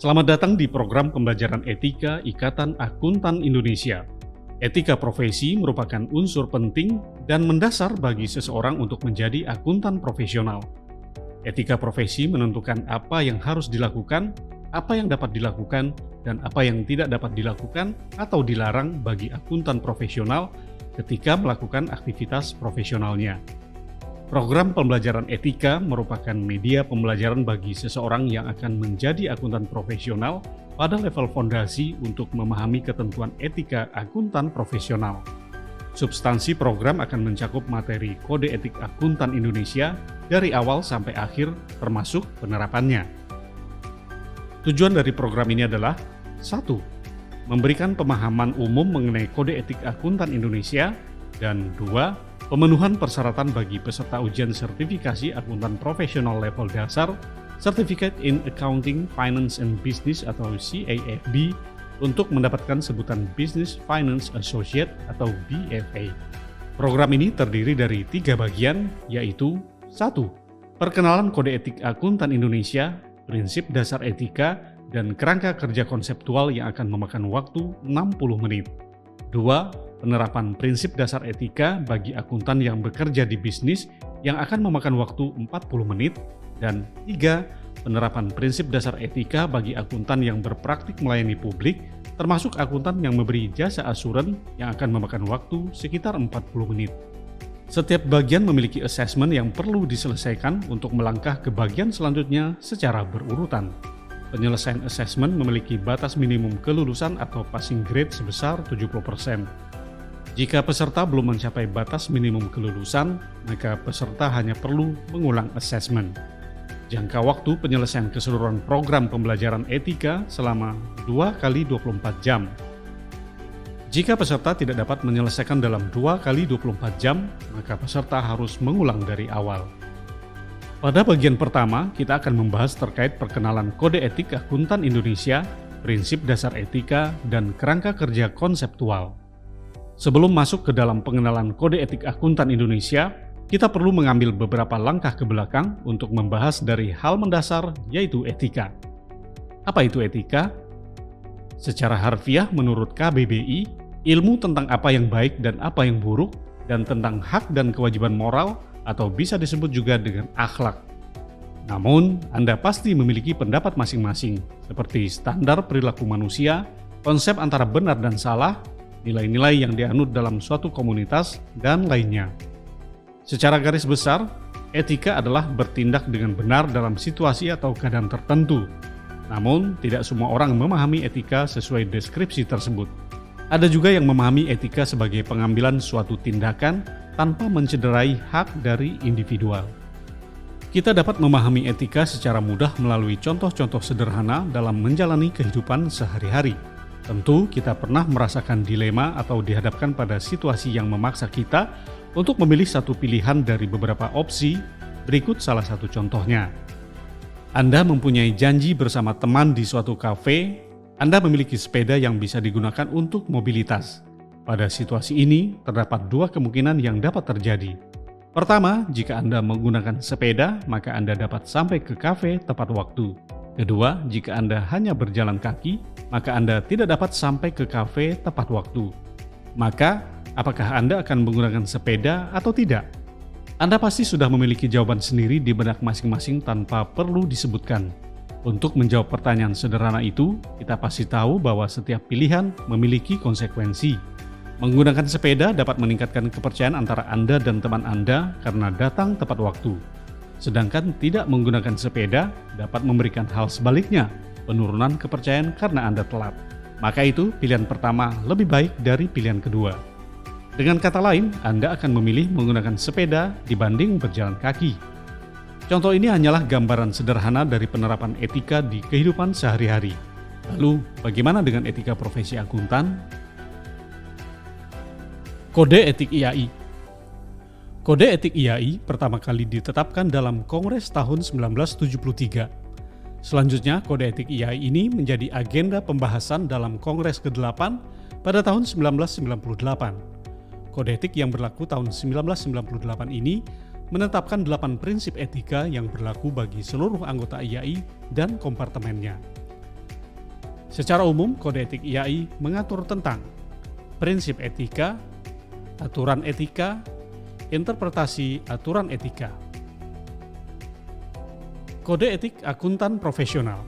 Selamat datang di program pembelajaran etika Ikatan Akuntan Indonesia. Etika profesi merupakan unsur penting dan mendasar bagi seseorang untuk menjadi akuntan profesional. Etika profesi menentukan apa yang harus dilakukan, apa yang dapat dilakukan, dan apa yang tidak dapat dilakukan atau dilarang bagi akuntan profesional ketika melakukan aktivitas profesionalnya. Program pembelajaran etika merupakan media pembelajaran bagi seseorang yang akan menjadi akuntan profesional pada level fondasi untuk memahami ketentuan etika akuntan profesional. Substansi program akan mencakup materi Kode Etik Akuntan Indonesia dari awal sampai akhir, termasuk penerapannya. Tujuan dari program ini adalah 1. Memberikan pemahaman umum mengenai Kode Etik Akuntan Indonesia, dan 2. Pemenuhan persyaratan bagi peserta ujian sertifikasi akuntan profesional level dasar, Certificate in Accounting, Finance and Business atau CAFB, untuk mendapatkan sebutan Business Finance Associate atau BFA. Program ini terdiri dari 3 bagian, yaitu 1. Perkenalan Kode Etik Akuntan Indonesia, prinsip dasar etika, dan kerangka kerja konseptual yang akan memakan waktu 60 menit. 2. Penerapan prinsip dasar etika bagi akuntan yang bekerja di bisnis yang akan memakan waktu 40 menit. Dan 3. Penerapan prinsip dasar etika bagi akuntan yang berpraktik melayani publik, termasuk akuntan yang memberi jasa asuran yang akan memakan waktu sekitar 40 menit. Setiap bagian memiliki asesmen yang perlu diselesaikan untuk melangkah ke bagian selanjutnya secara berurutan. Penyelesaian asesmen memiliki batas minimum kelulusan atau passing grade sebesar 70%. Jika peserta belum mencapai batas minimum kelulusan, maka peserta hanya perlu mengulang asesmen. Jangka waktu penyelesaian keseluruhan program pembelajaran etika selama 2 kali 24 jam. Jika peserta tidak dapat menyelesaikan dalam 2 kali 24 jam, maka peserta harus mengulang dari awal. Pada bagian pertama, kita akan membahas terkait perkenalan Kode Etik Akuntan Indonesia, prinsip dasar etika, dan kerangka kerja konseptual. Sebelum masuk ke dalam pengenalan Kode Etik Akuntan Indonesia, kita perlu mengambil beberapa langkah ke belakang untuk membahas dari hal mendasar, yaitu etika. Apa itu etika? Secara harfiah menurut KBBI, ilmu tentang apa yang baik dan apa yang buruk, dan tentang hak dan kewajiban moral, atau bisa disebut juga dengan akhlak. Namun, Anda pasti memiliki pendapat masing-masing, seperti standar perilaku manusia, konsep antara benar dan salah, nilai-nilai yang dianut dalam suatu komunitas, dan lainnya. Secara garis besar, etika adalah bertindak dengan benar dalam situasi atau keadaan tertentu. Namun, tidak semua orang memahami etika sesuai deskripsi tersebut. Ada juga yang memahami etika sebagai pengambilan suatu tindakan tanpa mencederai hak dari individual. Kita dapat memahami etika secara mudah melalui contoh-contoh sederhana dalam menjalani kehidupan sehari-hari. Tentu kita pernah merasakan dilema atau dihadapkan pada situasi yang memaksa kita untuk memilih satu pilihan dari beberapa opsi. Berikut salah satu contohnya. Anda mempunyai janji bersama teman di suatu kafe. Anda memiliki sepeda yang bisa digunakan untuk mobilitas. Pada situasi ini, terdapat 2 kemungkinan yang dapat terjadi. Pertama, jika Anda menggunakan sepeda, maka Anda dapat sampai ke kafe tepat waktu. Kedua, jika Anda hanya berjalan kaki, maka Anda tidak dapat sampai ke kafe tepat waktu. Maka, apakah Anda akan menggunakan sepeda atau tidak? Anda pasti sudah memiliki jawaban sendiri di benak masing-masing tanpa perlu disebutkan. Untuk menjawab pertanyaan sederhana itu, kita pasti tahu bahwa setiap pilihan memiliki konsekuensi. Menggunakan sepeda dapat meningkatkan kepercayaan antara Anda dan teman Anda karena datang tepat waktu. Sedangkan tidak menggunakan sepeda dapat memberikan hal sebaliknya, penurunan kepercayaan karena Anda telat. Maka itu pilihan pertama lebih baik dari pilihan kedua. Dengan kata lain, Anda akan memilih menggunakan sepeda dibanding berjalan kaki. Contoh ini hanyalah gambaran sederhana dari penerapan etika di kehidupan sehari-hari. Lalu, bagaimana dengan etika profesi akuntan? Kode Etik IAI. Kode Etik IAI pertama kali ditetapkan dalam Kongres tahun 1973. Selanjutnya, Kode Etik IAI ini menjadi agenda pembahasan dalam Kongres ke-8 pada tahun 1998. Kode etik yang berlaku tahun 1998 ini menetapkan 8 prinsip etika yang berlaku bagi seluruh anggota IAI dan kompartemennya. Secara umum, kode etik IAI mengatur tentang prinsip etika, aturan etika, interpretasi aturan etika. Kode etik akuntan profesional.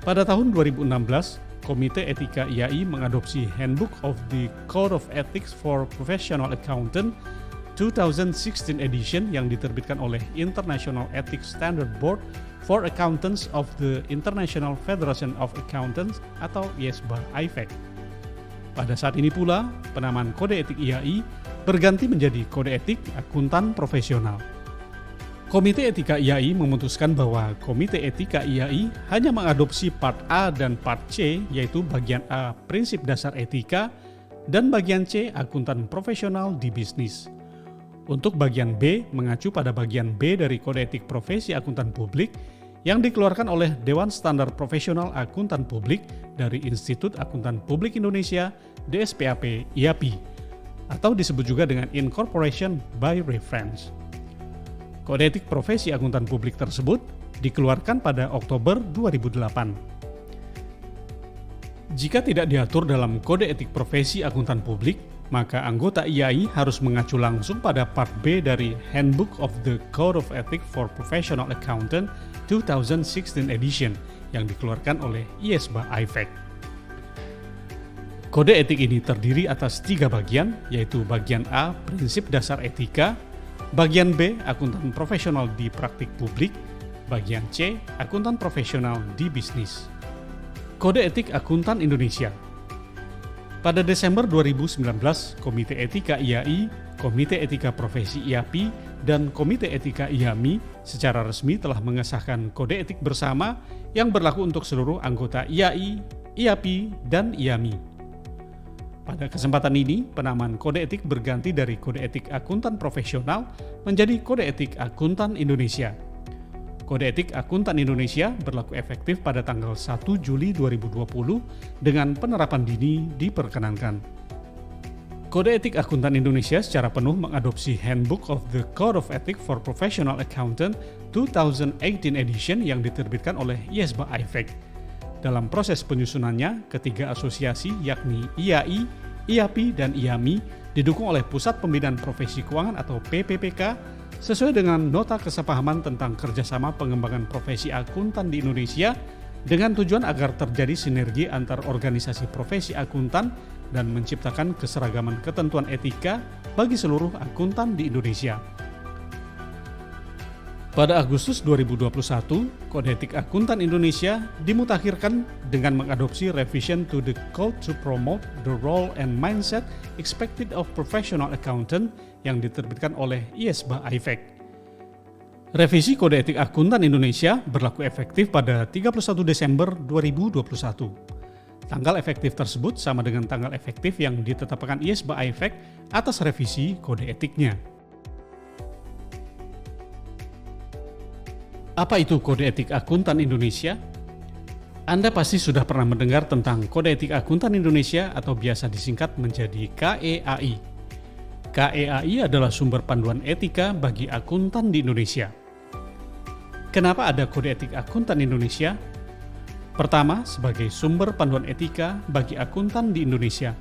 Pada tahun 2016, Komite Etika IAI mengadopsi Handbook of the Code of Ethics for Professional Accountant 2016 edition yang diterbitkan oleh International Ethics Standard Board for Accountants of the International Federation of Accountants atau IASBA-IFAC. Pada saat ini pula, penamaan kode etik IAI berganti menjadi kode etik akuntan profesional. Komite Etika IAI memutuskan bahwa Komite Etika IAI hanya mengadopsi part A dan part C, yaitu bagian A prinsip dasar etika dan bagian C akuntan profesional di bisnis. Untuk bagian B mengacu pada bagian B dari Kode Etik Profesi Akuntan Publik yang dikeluarkan oleh Dewan Standar Profesional Akuntan Publik dari Institut Akuntan Publik Indonesia (DSPAP) IAPI atau disebut juga dengan Incorporation by Reference. Kode etik profesi akuntan publik tersebut dikeluarkan pada Oktober 2008. Jika tidak diatur dalam kode etik profesi akuntan publik, maka anggota IAI harus mengacu langsung pada part B dari Handbook of the Code of Ethics for Professional Accountant 2016 edition yang dikeluarkan oleh IASBA-IFAC. Kode etik ini terdiri atas 3 bagian, yaitu bagian A, prinsip dasar etika, bagian B, akuntan profesional di praktik publik, bagian C, akuntan profesional di bisnis. Kode Etik Akuntan Indonesia. Pada Desember 2019, Komite Etika IAI, Komite Etika Profesi IAPI, dan Komite Etika IAMI secara resmi telah mengesahkan kode etik bersama yang berlaku untuk seluruh anggota IAI, IAPI, dan IAMI. Pada kesempatan ini, penamaan kode etik berganti dari Kode Etik Akuntan Profesional menjadi Kode Etik Akuntan Indonesia. Kode Etik Akuntan Indonesia berlaku efektif pada tanggal 1 Juli 2020 dengan penerapan dini diperkenankan. Kode Etik Akuntan Indonesia secara penuh mengadopsi Handbook of the Code of Ethics for Professional Accountant 2018 edition yang diterbitkan oleh IASBA-IFAC. Dalam proses penyusunannya, ketiga asosiasi yakni IAI, IAPI, dan IAMI didukung oleh Pusat Pembinaan Profesi Keuangan atau PPPK sesuai dengan Nota Kesepahaman tentang Kerjasama Pengembangan Profesi Akuntan di Indonesia dengan tujuan agar terjadi sinergi antar organisasi profesi akuntan dan menciptakan keseragaman ketentuan etika bagi seluruh akuntan di Indonesia. Pada Agustus 2021, Kode Etik Akuntan Indonesia dimutakhirkan dengan mengadopsi Revision to the Code to Promote the Role and Mindset Expected of Professional Accountant yang diterbitkan oleh IASBA-IFAC. Revisi Kode Etik Akuntan Indonesia berlaku efektif pada 31 Desember 2021. Tanggal efektif tersebut sama dengan tanggal efektif yang ditetapkan IASBA-IFAC atas revisi kode etiknya. Apa itu Kode Etik Akuntan Indonesia? Anda pasti sudah pernah mendengar tentang Kode Etik Akuntan Indonesia atau biasa disingkat menjadi KEAI. KEAI adalah sumber panduan etika bagi akuntan di Indonesia. Kenapa ada Kode Etik Akuntan Indonesia? Pertama, sebagai sumber panduan etika bagi akuntan di Indonesia.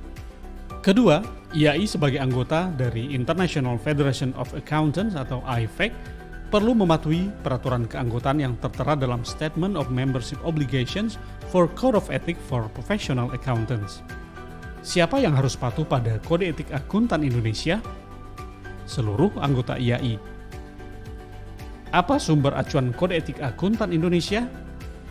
Kedua, IAI sebagai anggota dari International Federation of Accountants atau IFAC perlu mematuhi peraturan keanggotaan yang tertera dalam Statement of Membership Obligations for Code of Ethics for Professional Accountants. Siapa yang harus patuh pada Kode Etik Akuntan Indonesia? Seluruh anggota IAI. Apa sumber acuan Kode Etik Akuntan Indonesia?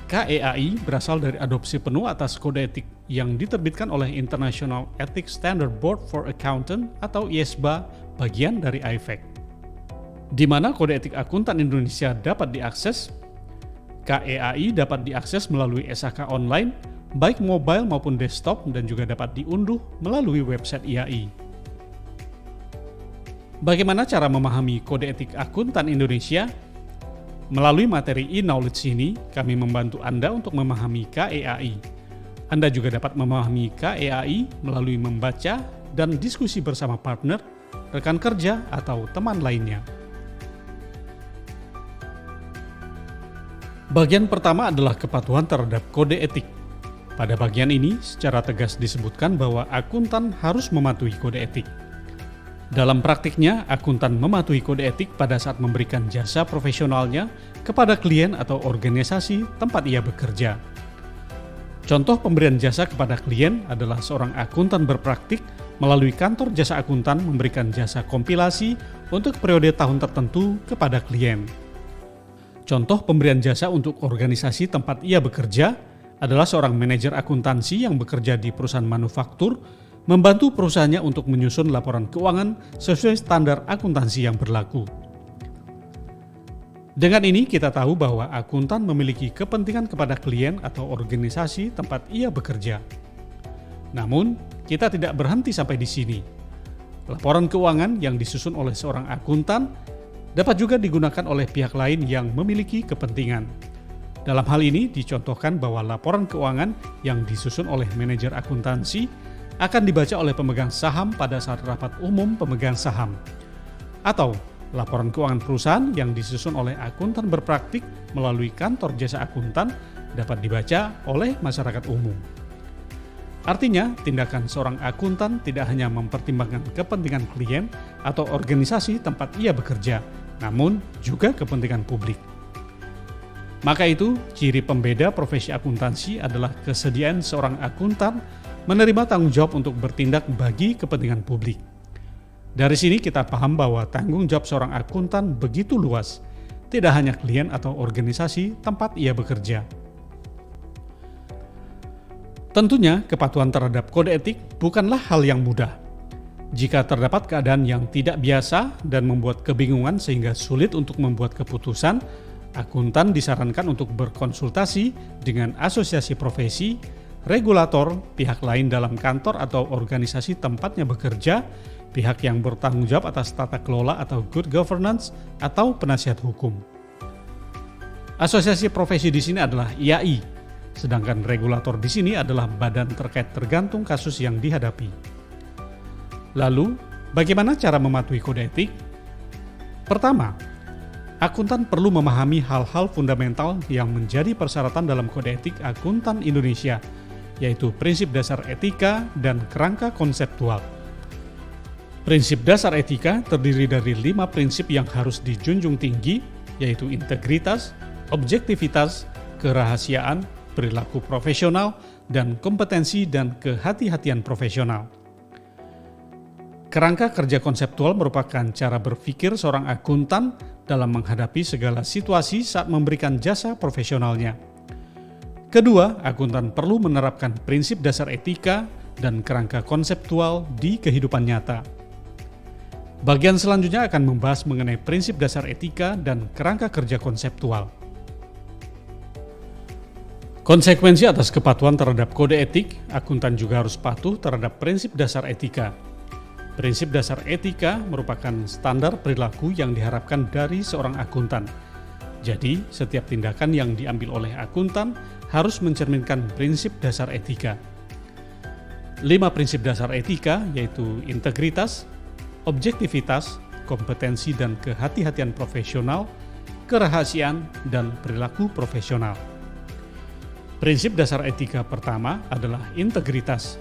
KEAI berasal dari adopsi penuh atas kode etik yang diterbitkan oleh International Ethics Standard Board for Accountant atau IASBA, bagian dari IFAC. Di mana Kode Etik Akuntan Indonesia dapat diakses? KEAI dapat diakses melalui SAK online, baik mobile maupun desktop, dan juga dapat diunduh melalui website IAI. Bagaimana cara memahami Kode Etik Akuntan Indonesia? Melalui materi e-knowledge ini, kami membantu Anda untuk memahami KEAI. Anda juga dapat memahami KEAI melalui membaca dan diskusi bersama partner, rekan kerja, atau teman lainnya. Bagian pertama adalah kepatuhan terhadap kode etik. Pada bagian ini, secara tegas disebutkan bahwa akuntan harus mematuhi kode etik. Dalam praktiknya, akuntan mematuhi kode etik pada saat memberikan jasa profesionalnya kepada klien atau organisasi tempat ia bekerja. Contoh pemberian jasa kepada klien adalah seorang akuntan berpraktik melalui kantor jasa akuntan memberikan jasa kompilasi untuk periode tahun tertentu kepada klien. Contoh pemberian jasa untuk organisasi tempat ia bekerja adalah seorang manajer akuntansi yang bekerja di perusahaan manufaktur, membantu perusahaannya untuk menyusun laporan keuangan sesuai standar akuntansi yang berlaku. Dengan ini kita tahu bahwa akuntan memiliki kepentingan kepada klien atau organisasi tempat ia bekerja. Namun, kita tidak berhenti sampai di sini. Laporan keuangan yang disusun oleh seorang akuntan dapat juga digunakan oleh pihak lain yang memiliki kepentingan. Dalam hal ini dicontohkan bahwa laporan keuangan yang disusun oleh manajer akuntansi akan dibaca oleh pemegang saham pada saat rapat umum pemegang saham. Atau laporan keuangan perusahaan yang disusun oleh akuntan berpraktik melalui kantor jasa akuntan dapat dibaca oleh masyarakat umum. Artinya, tindakan seorang akuntan tidak hanya mempertimbangkan kepentingan klien atau organisasi tempat ia bekerja, namun juga kepentingan publik. Maka itu, ciri pembeda profesi akuntansi adalah kesediaan seorang akuntan menerima tanggung jawab untuk bertindak bagi kepentingan publik. Dari sini kita paham bahwa tanggung jawab seorang akuntan begitu luas, tidak hanya klien atau organisasi tempat ia bekerja. Tentunya, kepatuhan terhadap kode etik bukanlah hal yang mudah. Jika terdapat keadaan yang tidak biasa dan membuat kebingungan sehingga sulit untuk membuat keputusan, akuntan disarankan untuk berkonsultasi dengan asosiasi profesi, regulator, pihak lain dalam kantor atau organisasi tempatnya bekerja, pihak yang bertanggung jawab atas tata kelola atau good governance, atau penasihat hukum. Asosiasi profesi di sini adalah IAI. Sedangkan regulator di sini adalah badan terkait tergantung kasus yang dihadapi. Lalu, bagaimana cara mematuhi kode etik? Pertama, akuntan perlu memahami hal-hal fundamental yang menjadi persyaratan dalam kode etik akuntan Indonesia, yaitu prinsip dasar etika dan kerangka konseptual. Prinsip dasar etika terdiri dari 5 prinsip yang harus dijunjung tinggi, yaitu integritas, objektivitas, kerahasiaan, perilaku profesional, dan kompetensi dan kehati-hatian profesional. Kerangka kerja konseptual merupakan cara berpikir seorang akuntan dalam menghadapi segala situasi saat memberikan jasa profesionalnya. Kedua, akuntan perlu menerapkan prinsip dasar etika dan kerangka konseptual di kehidupan nyata. Bagian selanjutnya akan membahas mengenai prinsip dasar etika dan kerangka kerja konseptual. Konsekuensi atas kepatuhan terhadap kode etik, akuntan juga harus patuh terhadap prinsip dasar etika. Prinsip dasar etika merupakan standar perilaku yang diharapkan dari seorang akuntan. Jadi, setiap tindakan yang diambil oleh akuntan harus mencerminkan prinsip dasar etika. 5 prinsip dasar etika yaitu integritas, objektivitas, kompetensi dan kehati-hatian profesional, kerahasiaan, dan perilaku profesional. Prinsip dasar etika pertama adalah integritas.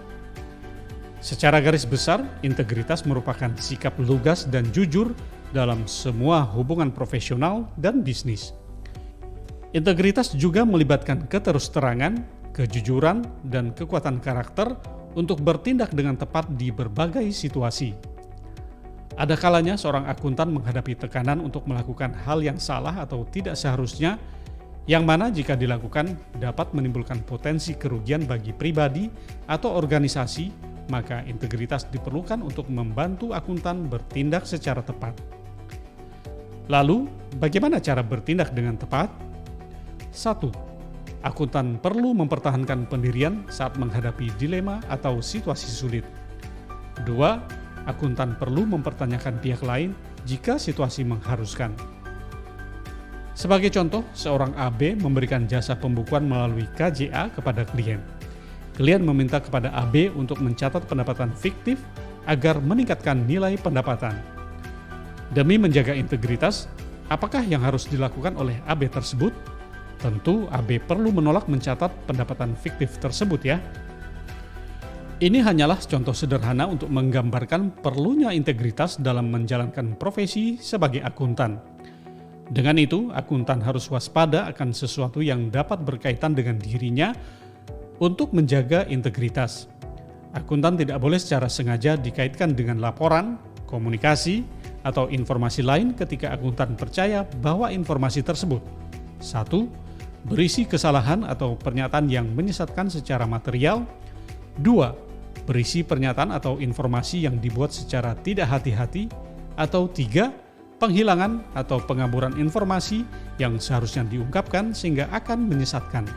Secara garis besar, integritas merupakan sikap lugas dan jujur dalam semua hubungan profesional dan bisnis. Integritas juga melibatkan keterus-terangan, kejujuran, dan kekuatan karakter untuk bertindak dengan tepat di berbagai situasi. Ada kalanya seorang akuntan menghadapi tekanan untuk melakukan hal yang salah atau tidak seharusnya, yang mana jika dilakukan dapat menimbulkan potensi kerugian bagi pribadi atau organisasi, maka integritas diperlukan untuk membantu akuntan bertindak secara tepat. Lalu, bagaimana cara bertindak dengan tepat? 1. Akuntan perlu mempertahankan pendirian saat menghadapi dilema atau situasi sulit. 2. Akuntan perlu mempertanyakan pihak lain jika situasi mengharuskan. Sebagai contoh, seorang AB memberikan jasa pembukuan melalui KJA kepada klien. Klien meminta kepada AB untuk mencatat pendapatan fiktif agar meningkatkan nilai pendapatan. Demi menjaga integritas, apakah yang harus dilakukan oleh AB tersebut? Tentu AB perlu menolak mencatat pendapatan fiktif tersebut ya. Ini hanyalah contoh sederhana untuk menggambarkan perlunya integritas dalam menjalankan profesi sebagai akuntan. Dengan itu, akuntan harus waspada akan sesuatu yang dapat berkaitan dengan dirinya untuk menjaga integritas. Akuntan tidak boleh secara sengaja dikaitkan dengan laporan, komunikasi, atau informasi lain ketika akuntan percaya bahwa informasi tersebut 1. Berisi kesalahan atau pernyataan yang menyesatkan secara material. 2. Berisi pernyataan atau informasi yang dibuat secara tidak hati-hati. Atau 3. Penghilangan atau pengaburan informasi yang seharusnya diungkapkan sehingga akan menyesatkan.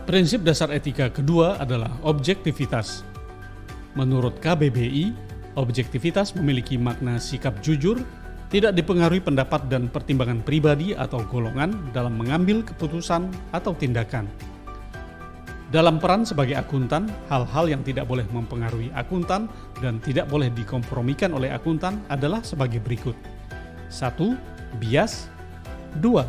Prinsip dasar etika kedua adalah objektivitas. Menurut KBBI, objektivitas memiliki makna sikap jujur, tidak dipengaruhi pendapat dan pertimbangan pribadi atau golongan dalam mengambil keputusan atau tindakan. Dalam peran sebagai akuntan, hal-hal yang tidak boleh mempengaruhi akuntan dan tidak boleh dikompromikan oleh akuntan adalah sebagai berikut. 1. Bias. 2.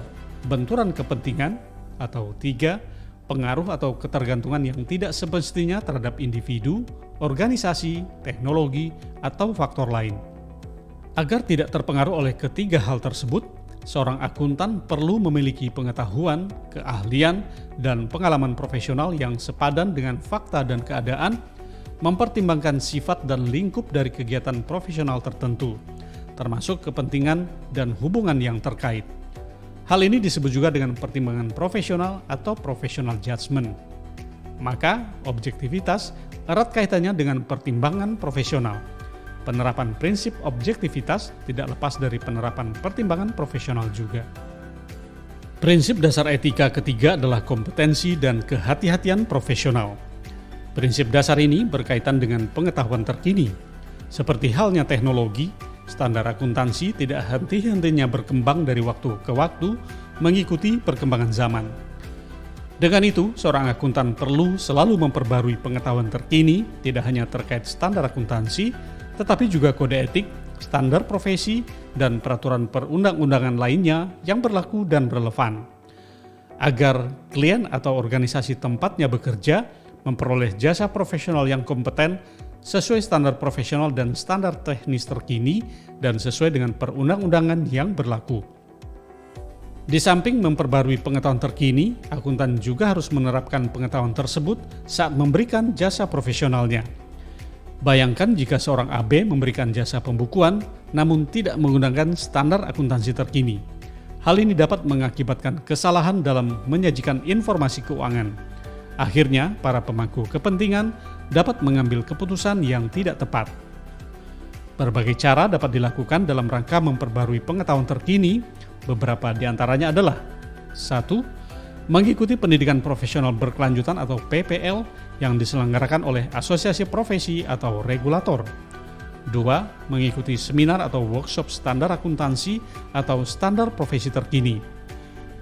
Benturan kepentingan. Atau 3. Pengaruh atau ketergantungan yang tidak semestinya terhadap individu, organisasi, teknologi, atau faktor lain. Agar tidak terpengaruh oleh ketiga hal tersebut, seorang akuntan perlu memiliki pengetahuan, keahlian, dan pengalaman profesional yang sepadan dengan fakta dan keadaan, mempertimbangkan sifat dan lingkup dari kegiatan profesional tertentu, termasuk kepentingan dan hubungan yang terkait. Hal ini disebut juga dengan pertimbangan profesional atau professional judgment. Maka, objektivitas erat kaitannya dengan pertimbangan profesional. Penerapan prinsip objektivitas tidak lepas dari penerapan pertimbangan profesional juga. Prinsip dasar etika ketiga adalah kompetensi dan kehati-hatian profesional. Prinsip dasar ini berkaitan dengan pengetahuan terkini. Seperti halnya teknologi, standar akuntansi tidak henti-hentinya berkembang dari waktu ke waktu mengikuti perkembangan zaman. Dengan itu, seorang akuntan perlu selalu memperbarui pengetahuan terkini, tidak hanya terkait standar akuntansi, tetapi juga kode etik, standar profesi, dan peraturan perundang-undangan lainnya yang berlaku dan relevan. Agar klien atau organisasi tempatnya bekerja memperoleh jasa profesional yang kompeten sesuai standar profesional dan standar teknis terkini dan sesuai dengan perundang-undangan yang berlaku. Di samping memperbarui pengetahuan terkini, akuntan juga harus menerapkan pengetahuan tersebut saat memberikan jasa profesionalnya. Bayangkan jika seorang AB memberikan jasa pembukuan namun tidak menggunakan standar akuntansi terkini. Hal ini dapat mengakibatkan kesalahan dalam menyajikan informasi keuangan. Akhirnya, para pemangku kepentingan dapat mengambil keputusan yang tidak tepat. Berbagai cara dapat dilakukan dalam rangka memperbarui pengetahuan terkini. Beberapa di antaranya adalah 1. Mengikuti pendidikan profesional berkelanjutan atau PPL yang diselenggarakan oleh asosiasi profesi atau regulator. 2. Mengikuti seminar atau workshop standar akuntansi atau standar profesi terkini.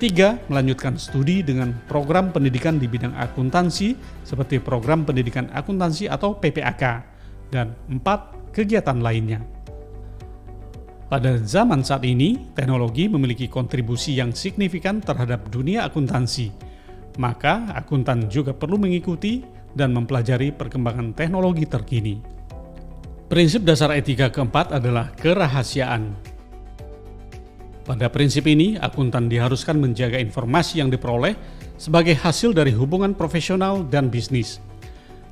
3. Melanjutkan studi dengan program pendidikan di bidang akuntansi seperti program pendidikan akuntansi atau PPAK. Dan 4. Kegiatan lainnya. Pada zaman saat ini, teknologi memiliki kontribusi yang signifikan terhadap dunia akuntansi. Maka, akuntan juga perlu mengikuti dan mempelajari perkembangan teknologi terkini. Prinsip dasar etika keempat adalah kerahasiaan. Pada prinsip ini, akuntan diharuskan menjaga informasi yang diperoleh sebagai hasil dari hubungan profesional dan bisnis.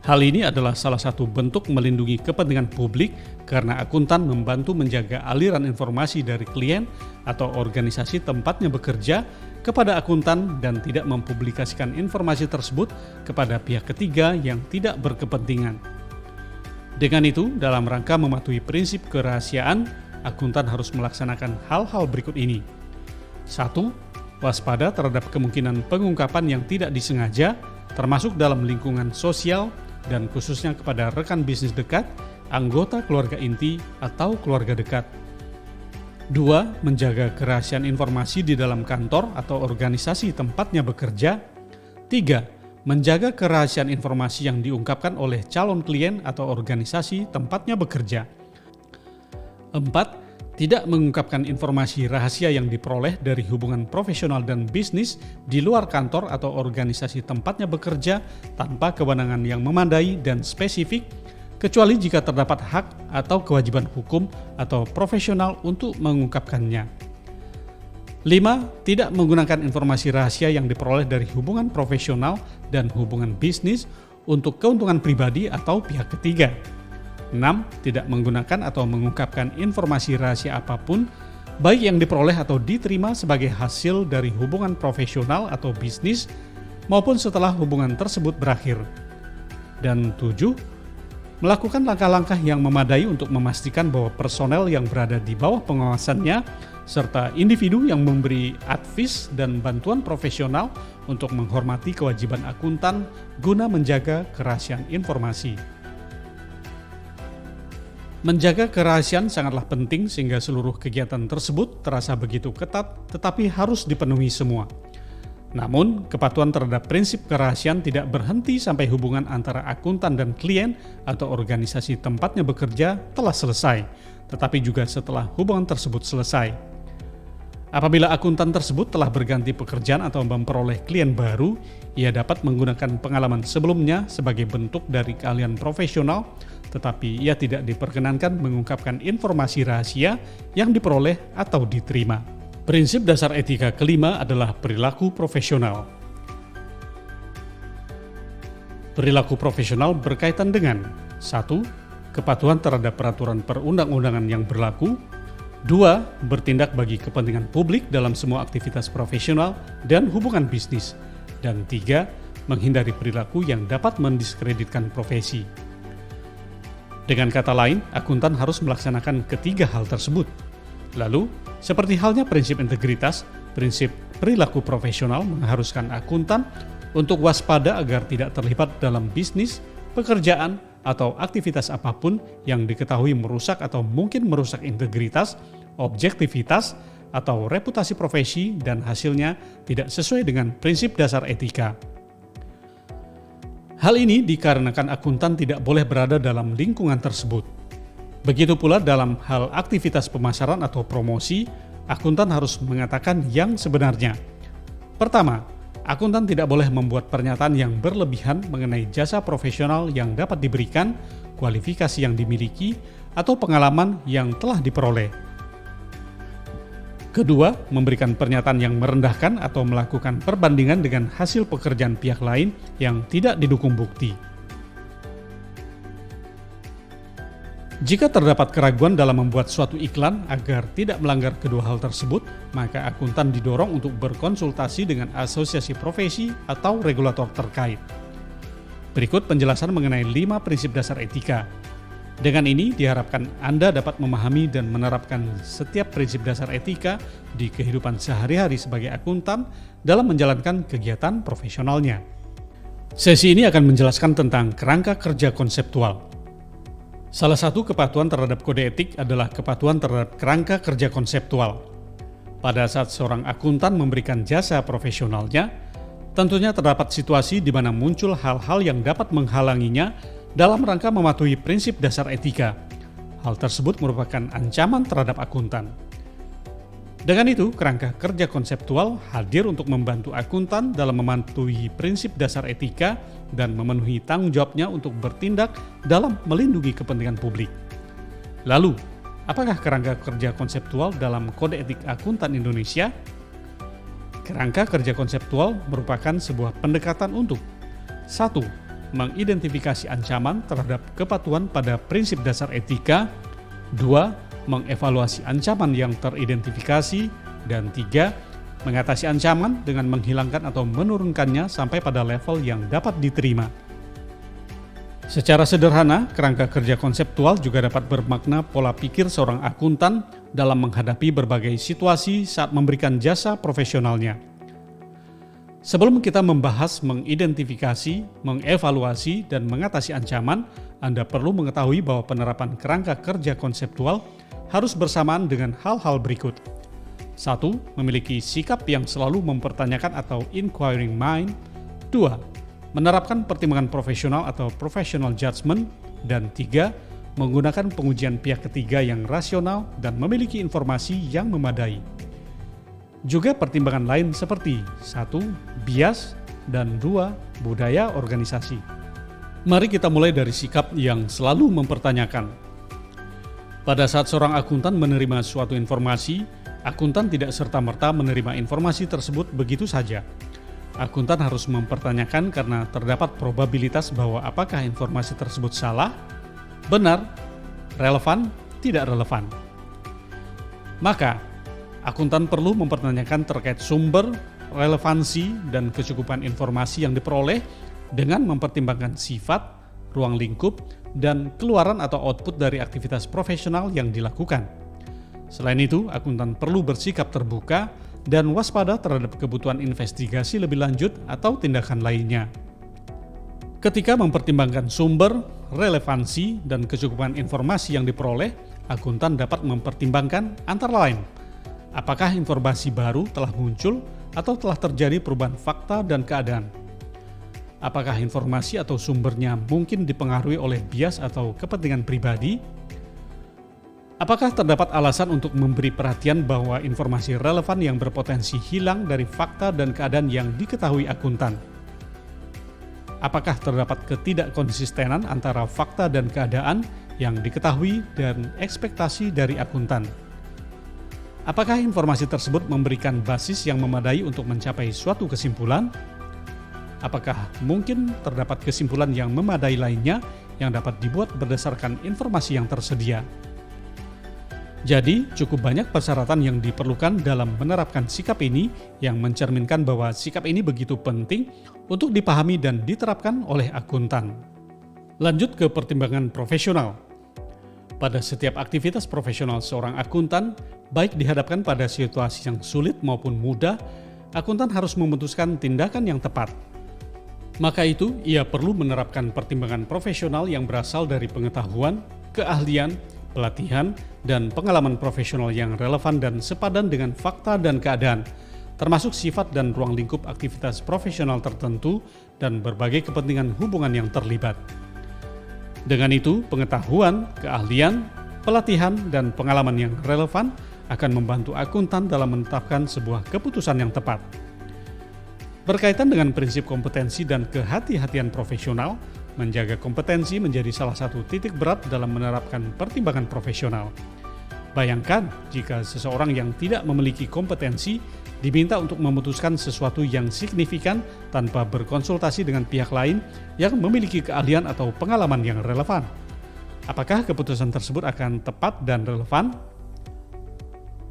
Hal ini adalah salah satu bentuk melindungi kepentingan publik karena akuntan membantu menjaga aliran informasi dari klien atau organisasi tempatnya bekerja kepada akuntan dan tidak mempublikasikan informasi tersebut kepada pihak ketiga yang tidak berkepentingan. Dengan itu, dalam rangka mematuhi prinsip kerahasiaan, akuntan harus melaksanakan hal-hal berikut ini. 1. Waspada terhadap kemungkinan pengungkapan yang tidak disengaja, termasuk dalam lingkungan sosial, dan khususnya kepada rekan bisnis dekat, anggota keluarga inti, atau keluarga dekat. 2. Menjaga kerahasiaan informasi di dalam kantor atau organisasi tempatnya bekerja. 3. Menjaga kerahasiaan informasi yang diungkapkan oleh calon klien atau organisasi tempatnya bekerja. 4. Tidak mengungkapkan informasi rahasia yang diperoleh dari hubungan profesional dan bisnis di luar kantor atau organisasi tempatnya bekerja tanpa kewenangan yang memadai dan spesifik, kecuali jika terdapat hak atau kewajiban hukum atau profesional untuk mengungkapkannya. 5. Tidak menggunakan informasi rahasia yang diperoleh dari hubungan profesional dan hubungan bisnis untuk keuntungan pribadi atau pihak ketiga. 6. Tidak menggunakan atau mengungkapkan informasi rahasia apapun, baik yang diperoleh atau diterima sebagai hasil dari hubungan profesional atau bisnis, maupun setelah hubungan tersebut berakhir. Dan 7. Melakukan langkah-langkah yang memadai untuk memastikan bahwa personel yang berada di bawah pengawasannya, serta individu yang memberi advis dan bantuan profesional untuk menghormati kewajiban akuntan guna menjaga kerahasiaan informasi. Menjaga kerahasiaan sangatlah penting sehingga seluruh kegiatan tersebut terasa begitu ketat tetapi harus dipenuhi semua. Namun, kepatuhan terhadap prinsip kerahasiaan tidak berhenti sampai hubungan antara akuntan dan klien atau organisasi tempatnya bekerja telah selesai, tetapi juga setelah hubungan tersebut selesai. Apabila akuntan tersebut telah berganti pekerjaan atau memperoleh klien baru, ia dapat menggunakan pengalaman sebelumnya sebagai bentuk dari keahlian profesional, tetapi ia tidak diperkenankan mengungkapkan informasi rahasia yang diperoleh atau diterima. Prinsip dasar etika kelima adalah perilaku profesional. Perilaku profesional berkaitan dengan 1. Kepatuhan terhadap peraturan perundang-undangan yang berlaku. 2. Bertindak bagi kepentingan publik dalam semua aktivitas profesional dan hubungan bisnis. Dan 3. Menghindari perilaku yang dapat mendiskreditkan profesi. Dengan kata lain, akuntan harus melaksanakan ketiga hal tersebut. Lalu, seperti halnya prinsip integritas, prinsip perilaku profesional mengharuskan akuntan untuk waspada agar tidak terlibat dalam bisnis, pekerjaan, atau aktivitas apapun yang diketahui merusak atau mungkin merusak integritas, objektivitas, atau reputasi profesi dan hasilnya tidak sesuai dengan prinsip dasar etika. Hal ini dikarenakan akuntan tidak boleh berada dalam lingkungan tersebut. Begitu pula dalam hal aktivitas pemasaran atau promosi, akuntan harus mengatakan yang sebenarnya. Pertama, akuntan tidak boleh membuat pernyataan yang berlebihan mengenai jasa profesional yang dapat diberikan, kualifikasi yang dimiliki, atau pengalaman yang telah diperoleh. Kedua, memberikan pernyataan yang merendahkan atau melakukan perbandingan dengan hasil pekerjaan pihak lain yang tidak didukung bukti. Jika terdapat keraguan dalam membuat suatu iklan agar tidak melanggar kedua hal tersebut, maka akuntan didorong untuk berkonsultasi dengan asosiasi profesi atau regulator terkait. Berikut penjelasan mengenai 5 prinsip dasar etika. Dengan ini diharapkan Anda dapat memahami dan menerapkan setiap prinsip dasar etika di kehidupan sehari-hari sebagai akuntan dalam menjalankan kegiatan profesionalnya. Sesi ini akan menjelaskan tentang kerangka kerja konseptual. Salah satu kepatuhan terhadap kode etik adalah kepatuhan terhadap kerangka kerja konseptual. Pada saat seorang akuntan memberikan jasa profesionalnya, tentunya terdapat situasi di mana muncul hal-hal yang dapat menghalanginya dalam rangka mematuhi prinsip dasar etika. Hal tersebut merupakan ancaman terhadap akuntan. Dengan itu, kerangka kerja konseptual hadir untuk membantu akuntan dalam mematuhi prinsip dasar etika dan memenuhi tanggung jawabnya untuk bertindak dalam melindungi kepentingan publik. Lalu, apakah kerangka kerja konseptual dalam Kode Etik Akuntan Indonesia? Kerangka kerja konseptual merupakan sebuah pendekatan untuk 1. Mengidentifikasi ancaman terhadap kepatuhan pada prinsip dasar etika. 2. Mengevaluasi ancaman yang teridentifikasi. Dan 3. Mengatasi ancaman dengan menghilangkan atau menurunkannya sampai pada level yang dapat diterima. Secara sederhana, kerangka kerja konseptual juga dapat bermakna pola pikir seorang akuntan dalam menghadapi berbagai situasi saat memberikan jasa profesionalnya. Sebelum kita membahas mengidentifikasi, mengevaluasi, dan mengatasi ancaman, Anda perlu mengetahui bahwa penerapan kerangka kerja konseptual harus bersamaan dengan hal-hal berikut. 1. Memiliki sikap yang selalu mempertanyakan atau inquiring mind. 2. Menerapkan pertimbangan profesional atau professional judgment. Dan 3. menggunakan pengujian pihak ketiga yang rasional dan memiliki informasi yang memadai. Juga pertimbangan lain seperti 1. Bias, dan 2. Budaya organisasi. Mari kita mulai dari sikap yang selalu mempertanyakan. Pada saat seorang akuntan menerima suatu informasi, akuntan tidak serta-merta menerima informasi tersebut begitu saja. Akuntan harus mempertanyakan karena terdapat probabilitas bahwa apakah informasi tersebut salah, benar, relevan, tidak relevan. Maka, akuntan perlu mempertanyakan terkait sumber, relevansi, dan kecukupan informasi yang diperoleh dengan mempertimbangkan sifat, ruang lingkup, dan keluaran atau output dari aktivitas profesional yang dilakukan. Selain itu, akuntan perlu bersikap terbuka dan waspada terhadap kebutuhan investigasi lebih lanjut atau tindakan lainnya. Ketika mempertimbangkan sumber, relevansi, dan kecukupan informasi yang diperoleh, akuntan dapat mempertimbangkan antara lain, apakah informasi baru telah muncul atau telah terjadi perubahan fakta dan keadaan. Apakah informasi atau sumbernya mungkin dipengaruhi oleh bias atau kepentingan pribadi? Apakah terdapat alasan untuk memberi perhatian bahwa informasi relevan yang berpotensi hilang dari fakta dan keadaan yang diketahui akuntan? Apakah terdapat ketidakkonsistenan antara fakta dan keadaan yang diketahui dan ekspektasi dari akuntan? Apakah informasi tersebut memberikan basis yang memadai untuk mencapai suatu kesimpulan? Apakah mungkin terdapat kesimpulan yang memadai lainnya yang dapat dibuat berdasarkan informasi yang tersedia? Jadi, cukup banyak persyaratan yang diperlukan dalam menerapkan sikap ini yang mencerminkan bahwa sikap ini begitu penting untuk dipahami dan diterapkan oleh akuntan. Lanjut ke pertimbangan profesional. Pada setiap aktivitas profesional seorang akuntan, baik dihadapkan pada situasi yang sulit maupun mudah, akuntan harus memutuskan tindakan yang tepat. Maka itu, ia perlu menerapkan pertimbangan profesional yang berasal dari pengetahuan, keahlian, pelatihan, dan pengalaman profesional yang relevan dan sepadan dengan fakta dan keadaan, termasuk sifat dan ruang lingkup aktivitas profesional tertentu dan berbagai kepentingan hubungan yang terlibat. Dengan itu, pengetahuan, keahlian, pelatihan, dan pengalaman yang relevan akan membantu akuntan dalam menetapkan sebuah keputusan yang tepat. Berkaitan dengan prinsip kompetensi dan kehati-hatian profesional, menjaga kompetensi menjadi salah satu titik berat dalam menerapkan pertimbangan profesional. Bayangkan jika seseorang yang tidak memiliki kompetensi diminta untuk memutuskan sesuatu yang signifikan tanpa berkonsultasi dengan pihak lain yang memiliki keahlian atau pengalaman yang relevan. Apakah keputusan tersebut akan tepat dan relevan?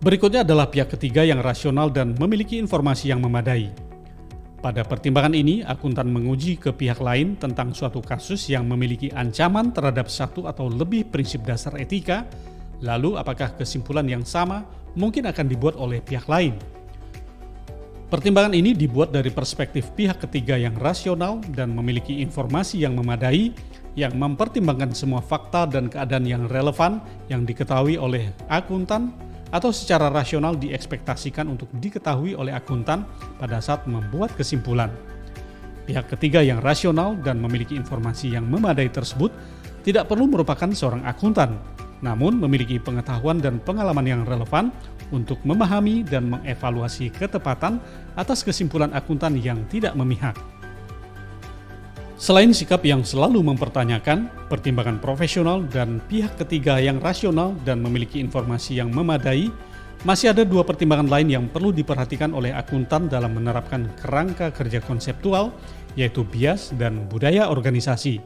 Berikutnya adalah pihak ketiga yang rasional dan memiliki informasi yang memadai. Pada pertimbangan ini, akuntan menguji ke pihak lain tentang suatu kasus yang memiliki ancaman terhadap satu atau lebih prinsip dasar etika, lalu apakah kesimpulan yang sama mungkin akan dibuat oleh pihak lain. Pertimbangan ini dibuat dari perspektif pihak ketiga yang rasional dan memiliki informasi yang memadai, yang mempertimbangkan semua fakta dan keadaan yang relevan yang diketahui oleh akuntan, atau secara rasional diekspektasikan untuk diketahui oleh akuntan pada saat membuat kesimpulan. Pihak ketiga yang rasional dan memiliki informasi yang memadai tersebut tidak perlu merupakan seorang akuntan, namun memiliki pengetahuan dan pengalaman yang relevan untuk memahami dan mengevaluasi ketepatan atas kesimpulan akuntan yang tidak memihak. Selain sikap yang selalu mempertanyakan, pertimbangan profesional dan pihak ketiga yang rasional dan memiliki informasi yang memadai, masih ada dua pertimbangan lain yang perlu diperhatikan oleh akuntan dalam menerapkan kerangka kerja konseptual, yaitu bias dan budaya organisasi.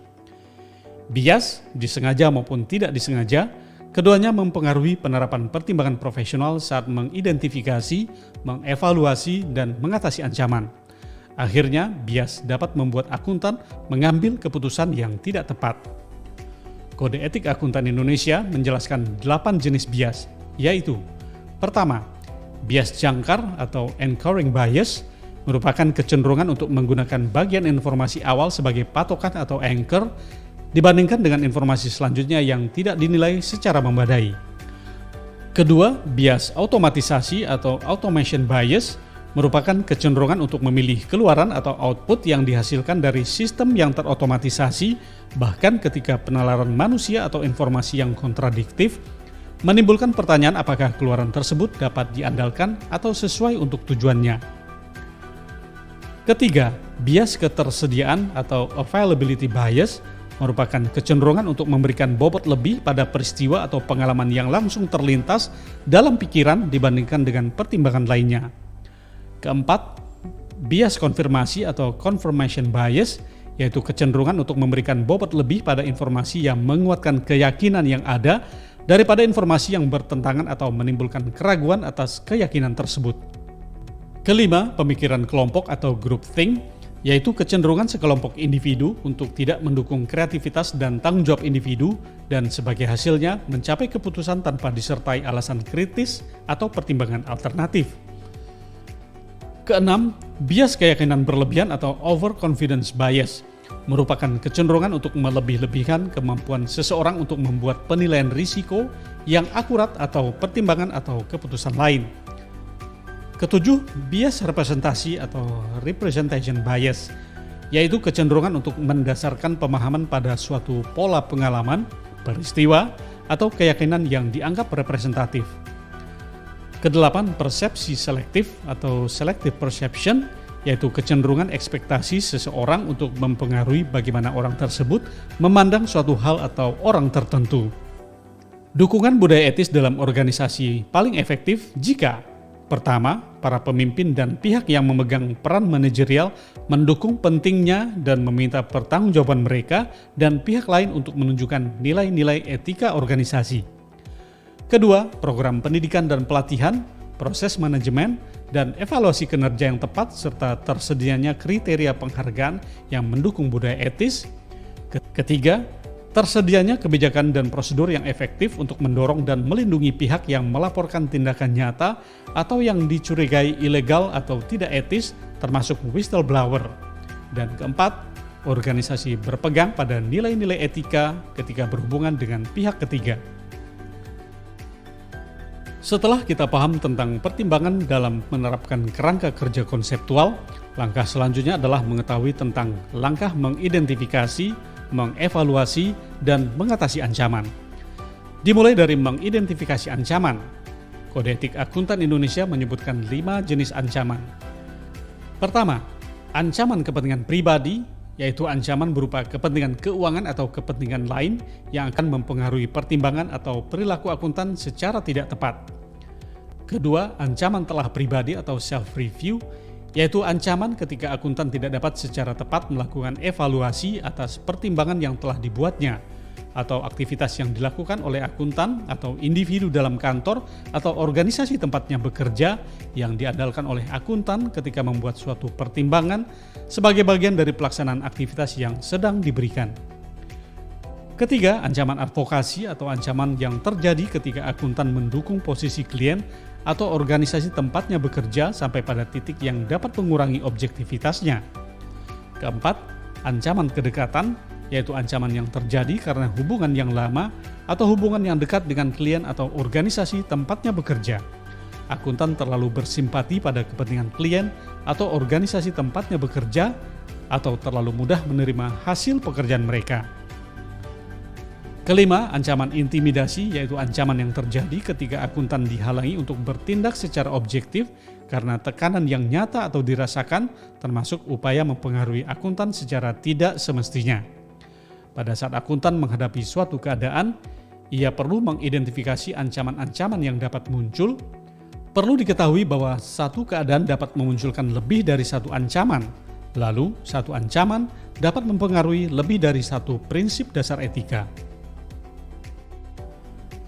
Bias, disengaja maupun tidak disengaja, keduanya mempengaruhi penerapan pertimbangan profesional saat mengidentifikasi, mengevaluasi, dan mengatasi ancaman. Akhirnya, bias dapat membuat akuntan mengambil keputusan yang tidak tepat. Kode Etik Akuntan Indonesia menjelaskan 8 jenis bias, yaitu: pertama, bias jangkar atau anchoring bias merupakan kecenderungan untuk menggunakan bagian informasi awal sebagai patokan atau anchor dibandingkan dengan informasi selanjutnya yang tidak dinilai secara memadai. Kedua, bias automatisasi atau automation bias merupakan kecenderungan untuk memilih keluaran atau output yang dihasilkan dari sistem yang terotomatisasi, bahkan ketika penalaran manusia atau informasi yang kontradiktif, menimbulkan pertanyaan apakah keluaran tersebut dapat diandalkan atau sesuai untuk tujuannya. Ketiga, bias ketersediaan atau availability bias merupakan kecenderungan untuk memberikan bobot lebih pada peristiwa atau pengalaman yang langsung terlintas dalam pikiran dibandingkan dengan pertimbangan lainnya. Keempat, bias konfirmasi atau confirmation bias, yaitu kecenderungan untuk memberikan bobot lebih pada informasi yang menguatkan keyakinan yang ada daripada informasi yang bertentangan atau menimbulkan keraguan atas keyakinan tersebut. Kelima, pemikiran kelompok atau groupthink, yaitu kecenderungan sekelompok individu untuk tidak mendukung kreativitas dan tanggung jawab individu dan sebagai hasilnya mencapai keputusan tanpa disertai alasan kritis atau pertimbangan alternatif. Keenam, bias keyakinan berlebihan atau overconfidence bias merupakan kecenderungan untuk melebih-lebihkan kemampuan seseorang untuk membuat penilaian risiko yang akurat atau pertimbangan atau keputusan lain. Ketujuh, bias representasi atau representation bias, yaitu kecenderungan untuk mendasarkan pemahaman pada suatu pola pengalaman, peristiwa, atau keyakinan yang dianggap representatif. Kedelapan, persepsi selektif atau selective perception, yaitu kecenderungan ekspektasi seseorang untuk mempengaruhi bagaimana orang tersebut memandang suatu hal atau orang tertentu. Dukungan budaya etis dalam organisasi paling efektif jika: pertama, para pemimpin dan pihak yang memegang peran manajerial mendukung pentingnya dan meminta pertanggungjawaban mereka dan pihak lain untuk menunjukkan nilai-nilai etika organisasi. Kedua, program pendidikan dan pelatihan, proses manajemen, dan evaluasi kinerja yang tepat serta tersedianya kriteria penghargaan yang mendukung budaya etis. Ketiga, tersedianya kebijakan dan prosedur yang efektif untuk mendorong dan melindungi pihak yang melaporkan tindakan nyata atau yang dicurigai ilegal atau tidak etis, termasuk whistleblower. Dan keempat, organisasi berpegang pada nilai-nilai etika ketika berhubungan dengan pihak ketiga. Setelah kita paham tentang pertimbangan dalam menerapkan kerangka kerja konseptual, langkah selanjutnya adalah mengetahui tentang langkah mengidentifikasi, mengevaluasi, dan mengatasi ancaman. Dimulai dari mengidentifikasi ancaman, Kode Etik Akuntan Indonesia menyebutkan 5 jenis ancaman. Pertama, ancaman kepentingan pribadi, yaitu ancaman berupa kepentingan keuangan atau kepentingan lain yang akan mempengaruhi pertimbangan atau perilaku akuntan secara tidak tepat. Kedua, ancaman telah pribadi atau self-review, yaitu ancaman ketika akuntan tidak dapat secara tepat melakukan evaluasi atas pertimbangan yang telah dibuatnya, atau aktivitas yang dilakukan oleh akuntan atau individu dalam kantor atau organisasi tempatnya bekerja yang diandalkan oleh akuntan ketika membuat suatu pertimbangan sebagai bagian dari pelaksanaan aktivitas yang sedang diberikan. Ketiga, ancaman advokasi atau ancaman yang terjadi ketika akuntan mendukung posisi klien atau organisasi tempatnya bekerja sampai pada titik yang dapat mengurangi objektivitasnya. Keempat, ancaman kedekatan, yaitu ancaman yang terjadi karena hubungan yang lama atau hubungan yang dekat dengan klien atau organisasi tempatnya bekerja. Akuntan terlalu bersimpati pada kepentingan klien atau organisasi tempatnya bekerja atau terlalu mudah menerima hasil pekerjaan mereka. Kelima, ancaman intimidasi, yaitu ancaman yang terjadi ketika akuntan dihalangi untuk bertindak secara objektif karena tekanan yang nyata atau dirasakan, termasuk upaya mempengaruhi akuntan secara tidak semestinya. Pada saat akuntan menghadapi suatu keadaan, ia perlu mengidentifikasi ancaman-ancaman yang dapat muncul. Perlu diketahui bahwa satu keadaan dapat memunculkan lebih dari satu ancaman, lalu satu ancaman dapat mempengaruhi lebih dari satu prinsip dasar etika.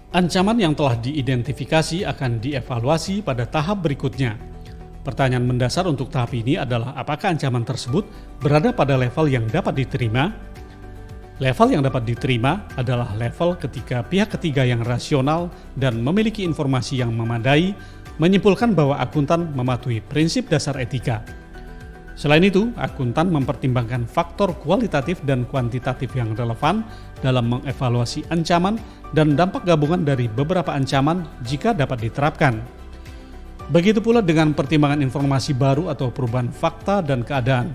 Ancaman yang telah diidentifikasi akan dievaluasi pada tahap berikutnya. Pertanyaan mendasar untuk tahap ini adalah apakah ancaman tersebut berada pada level yang dapat diterima? Level yang dapat diterima adalah level ketika pihak ketiga yang rasional dan memiliki informasi yang memadai menyimpulkan bahwa akuntan mematuhi prinsip dasar etika. Selain itu, akuntan mempertimbangkan faktor kualitatif dan kuantitatif yang relevan dalam mengevaluasi ancaman dan dampak gabungan dari beberapa ancaman jika dapat diterapkan. Begitu pula dengan pertimbangan informasi baru atau perubahan fakta dan keadaan.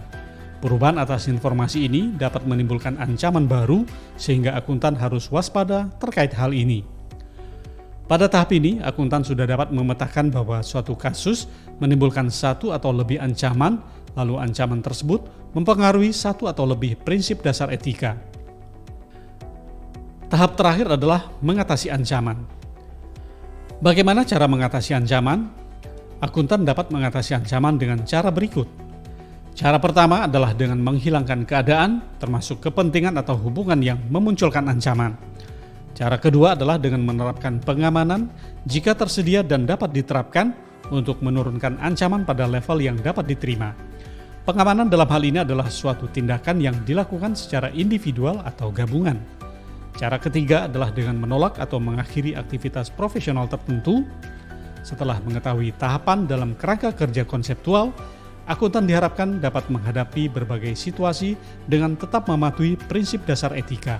Perubahan atas informasi ini dapat menimbulkan ancaman baru sehingga akuntan harus waspada terkait hal ini. Pada tahap ini, akuntan sudah dapat memetakan bahwa suatu kasus menimbulkan satu atau lebih ancaman, lalu ancaman tersebut mempengaruhi satu atau lebih prinsip dasar etika. Tahap terakhir adalah mengatasi ancaman. Bagaimana cara mengatasi ancaman? Akuntan dapat mengatasi ancaman dengan cara berikut. Cara pertama adalah dengan menghilangkan keadaan, termasuk kepentingan atau hubungan yang memunculkan ancaman. Cara kedua adalah dengan menerapkan pengamanan jika tersedia dan dapat diterapkan untuk menurunkan ancaman pada level yang dapat diterima. Pengamanan dalam hal ini adalah suatu tindakan yang dilakukan secara individual atau gabungan. Cara ketiga adalah dengan menolak atau mengakhiri aktivitas profesional tertentu. Setelah mengetahui tahapan dalam kerangka kerja konseptual, akuntan diharapkan dapat menghadapi berbagai situasi dengan tetap mematuhi prinsip dasar etika.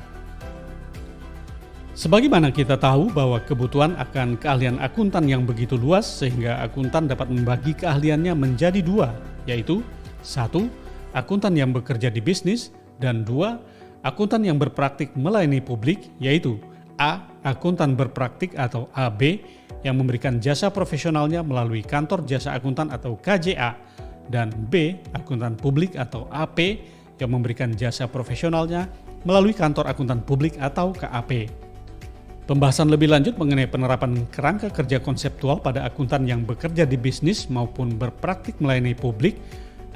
Sebagaimana kita tahu bahwa kebutuhan akan keahlian akuntan yang begitu luas sehingga akuntan dapat membagi keahliannya menjadi dua, yaitu 1. Akuntan yang bekerja di bisnis, dan 2. Akuntan yang berpraktik melayani publik, yaitu A. Akuntan berpraktik atau AB yang memberikan jasa profesionalnya melalui kantor jasa akuntan atau KJA, dan B. Akuntan publik atau AP yang memberikan jasa profesionalnya melalui kantor akuntan publik atau KAP. Pembahasan lebih lanjut mengenai penerapan kerangka kerja konseptual pada akuntan yang bekerja di bisnis maupun berpraktik melayani publik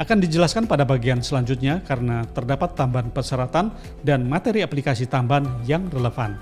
akan dijelaskan pada bagian selanjutnya karena terdapat tambahan persyaratan dan materi aplikasi tambahan yang relevan.